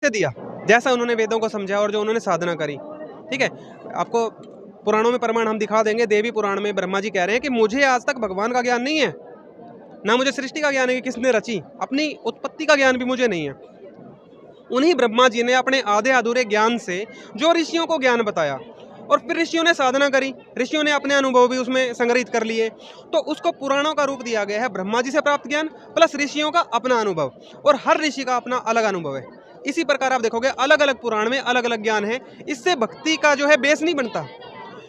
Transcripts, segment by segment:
से दिया, जैसा उन्होंने वेदों को समझा और जो उन्होंने साधना करी। ठीक है, आपको पुराणों में प्रमाण हम दिखा देंगे। देवी पुराण में ब्रह्मा जी कह रहे हैं कि मुझे आज तक भगवान का ज्ञान नहीं है, ना मुझे सृष्टि का ज्ञान है कि किसने रची, अपनी उत्पत्ति का ज्ञान भी मुझे नहीं है। उन्हीं ब्रह्मा जी ने अपने आधे अधूरे ज्ञान से जो ऋषियों को ज्ञान बताया, और फिर ऋषियों ने साधना करी, ऋषियों ने अपने अनुभव भी उसमें संग्रहित कर लिए, तो उसको पुराणों का रूप दिया गया है। ब्रह्मा जी से प्राप्त ज्ञान प्लस ऋषियों का अपना अनुभव, और हर ऋषि का अपना अलग अनुभव है। इसी प्रकार आप देखोगे अलग अलग पुराण में अलग अलग ज्ञान है। इससे भक्ति का जो है बेस नहीं बनता,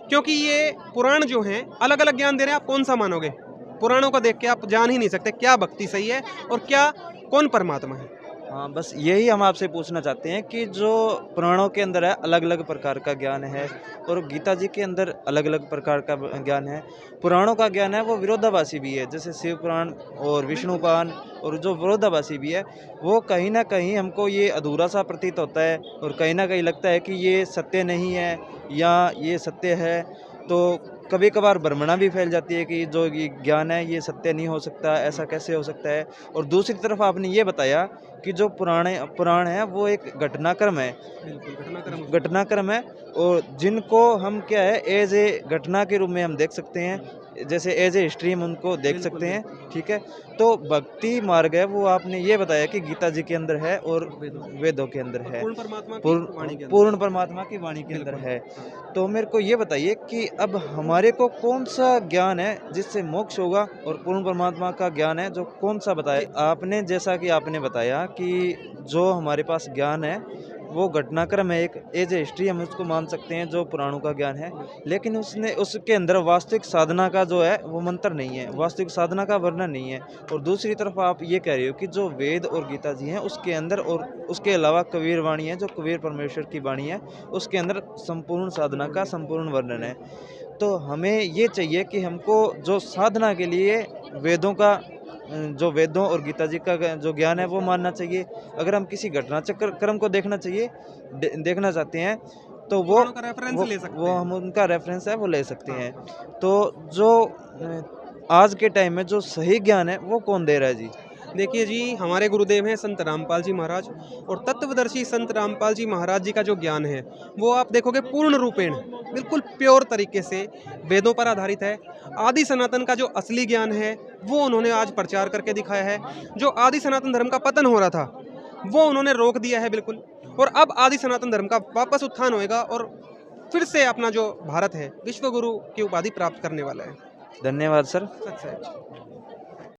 क्योंकि ये पुराण जो हैं अलग अलग ज्ञान दे रहे हैं। आप कौन सा मानोगे? पुराणों को देख के आप जान ही नहीं सकते क्या भक्ति सही है और क्या कौन परमात्मा है। हाँ, बस यही हम आपसे पूछना चाहते हैं कि जो पुराणों के अंदर है अलग अलग प्रकार का ज्ञान है और गीता जी के अंदर अलग अलग प्रकार का ज्ञान है। पुराणों का ज्ञान है वो विरोधाभासी भी है, जैसे शिव पुराण और विष्णु पुराण, और जो विरोधाभासी भी है वो कहीं ना कहीं हमको ये अधूरा सा प्रतीत होता है और कहीं ना कहीं लगता है कि ये सत्य नहीं है या ये सत्य है। तो कभी कभार भ्रमणा भी फैल जाती है कि जो ये ज्ञान है ये सत्य नहीं हो सकता, ऐसा कैसे हो सकता है। और दूसरी तरफ आपने ये बताया कि जो पुराण है वो एक घटनाक्रम है, घटनाक्रम है, और जिनको हम क्या है एज ए घटना के रूप में हम देख सकते हैं, जैसे एज ए हिस्ट्री हम उनको देख सकते हैं। ठीक है, तो भक्ति मार्ग है वो आपने ये बताया कि गीता जी के अंदर है और वेदों के अंदर है, पूर्ण परमात्मा की वाणी के अंदर है। तो मेरे को ये बताइए कि अब हमारे को कौन सा ज्ञान है जिससे मोक्ष होगा, और पूर्ण परमात्मा का ज्ञान है जो कौन सा बताया आपने। जैसा कि आपने बताया कि जो हमारे पास ज्ञान है वो घटनाक्रम है, एक एज ए हिस्ट्री हम उसको मान सकते हैं जो पुराणों का ज्ञान है, लेकिन उसके अंदर वास्तविक साधना का जो है वो मंत्र नहीं है, वास्तविक साधना का वर्णन नहीं है। और दूसरी तरफ आप ये कह रहे हो कि जो वेद और गीता जी हैं उसके अंदर, और उसके अलावा कबीर वाणी है जो कबीर परमेश्वर की वाणी है, उसके अंदर संपूर्ण साधना का संपूर्ण वर्णन है। तो हमें ये चाहिए कि हमको जो साधना के लिए वेदों का, जो वेदों और गीता जी का जो ज्ञान है वो मानना चाहिए। अगर हम किसी घटना चक्र क्रम को देखना चाहिए, देखना चाहते हैं, तो वो हम उनका रेफरेंस है वो ले सकते हैं। तो जो आज के टाइम में जो सही ज्ञान है वो कौन दे रहा है जी? देखिए जी, हमारे गुरुदेव हैं संत रामपाल जी महाराज, और तत्वदर्शी संत रामपाल जी महाराज जी का जो ज्ञान है वो आप देखोगे पूर्ण रूपेण बिल्कुल प्योर तरीके से वेदों पर आधारित है। आदि सनातन का जो असली ज्ञान है वो उन्होंने आज प्रचार करके दिखाया है। जो आदि सनातन धर्म का पतन हो रहा था वो उन्होंने रोक दिया है बिल्कुल, और अब आदि सनातन धर्म का वापस उत्थान होएगा और फिर से अपना जो भारत है विश्व गुरु की उपाधि प्राप्त करने वाला है। धन्यवाद सर। सच है।